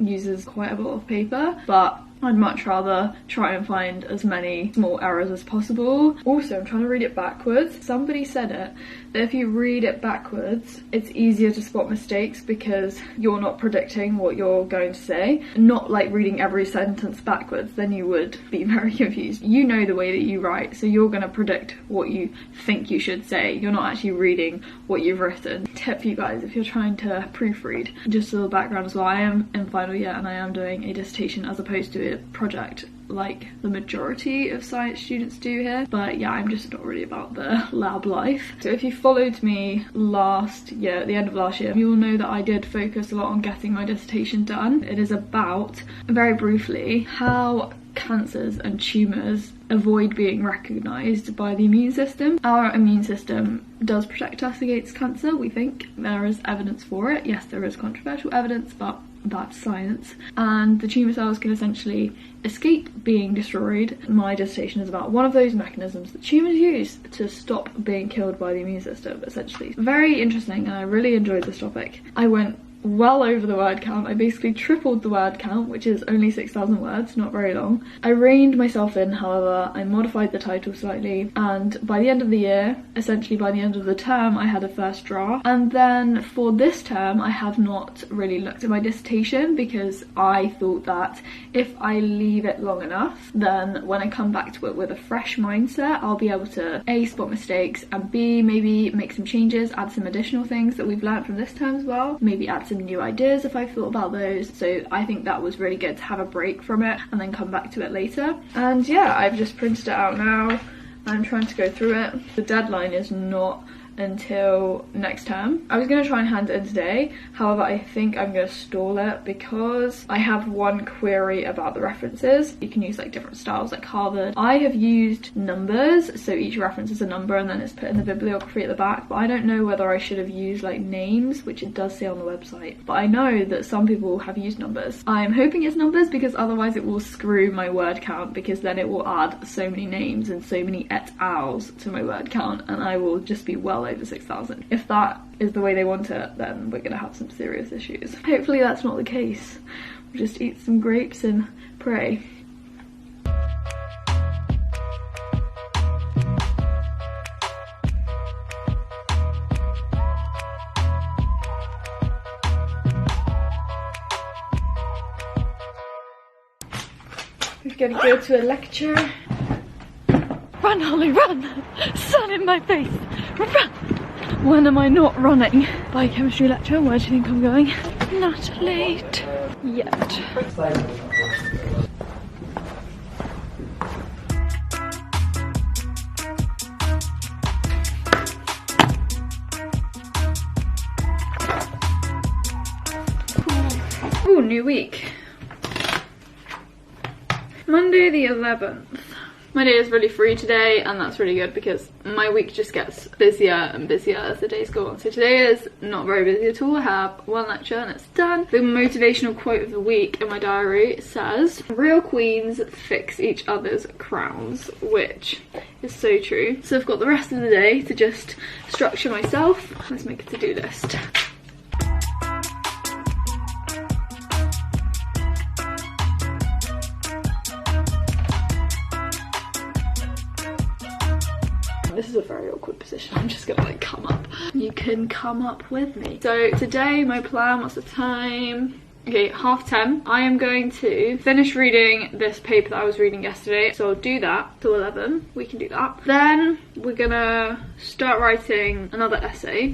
uses quite a lot of paper, but I'd much rather try and find as many small errors as possible. Also, I'm trying to read it backwards. Somebody said it, that if you read it backwards, it's easier to spot mistakes because you're not predicting what you're going to say. Not like reading every sentence backwards, then you would be very confused. You know the way that you write, so you're going to predict what you think you should say. You're not actually reading what you've written. Tip for you guys if you're trying to proofread. Just a little background as well, I am in final year and I am doing a dissertation as opposed to a project like the majority of science students do here, but yeah, I'm just not really about the lab life. So if you followed me last year, at the end of last year, you'll know that I did focus a lot on getting my dissertation done. It is about, very briefly, how cancers and tumours avoid being recognised by the immune system. Our immune system does protect us against cancer, we think. There is evidence for it. Yes, there is controversial evidence, but that's science. And the tumour cells can essentially escape being destroyed. My dissertation is about one of those mechanisms that tumours use to stop being killed by the immune system, essentially. Very interesting, and I really enjoyed this topic. I went well over the word count. I basically tripled the word count, which is only 6,000 words, not very long. I reined myself in, however, I modified the title slightly, and by the end of the year, essentially by the end of the term, I had a first draft. And then for this term, I have not really looked at my dissertation because I thought that if I leave it long enough, then when I come back to it with a fresh mindset, I'll be able to A, spot mistakes, and B, maybe make some changes, add some additional things that we've learned from this term as well, maybe add some new ideas if I thought about those. So I think that was really good to have a break from it and then come back to it later. And yeah, I've just printed it out now. I'm trying to go through it. The deadline is not until next term. I was going to try and hand it in today, however I think I'm going to stall it because I have one query about the references. You can use like different styles like Harvard. I have used numbers, so each reference is a number and then it's put in the bibliography at the back, but I don't know whether I should have used like names, which it does say on the website, but I know that some people have used numbers. I'm hoping it's numbers because otherwise it will screw my word count, because then it will add so many names and so many et als to my word count and I will just be well over 6,000. If that is the way they want it, then we're gonna have some serious issues. Hopefully that's not the case. We'll just eat some grapes and pray. We're gonna go to a lecture. Run, Holly, run! Sun in my face! Run! When am I not running? Biochemistry lecture, where do you think I'm going? Not late yet. Ooh, new week. Monday the 11th. My day is really free today, and that's really good because my week just gets busier and busier as the days go on. So today is not very busy at all. I have one lecture and it's done. The motivational quote of the week in my diary says, "Real queens fix each other's crowns," which is so true. So I've got the rest of the day to just structure myself. Let's make a to-do list. This is a very awkward position. I'm just gonna like come up. You can come up with me. So today my plan, what's the time? Okay, 10:30. I am going to finish reading this paper that I was reading yesterday. So I'll do that till 11. We can do that. Then we're gonna start writing another essay.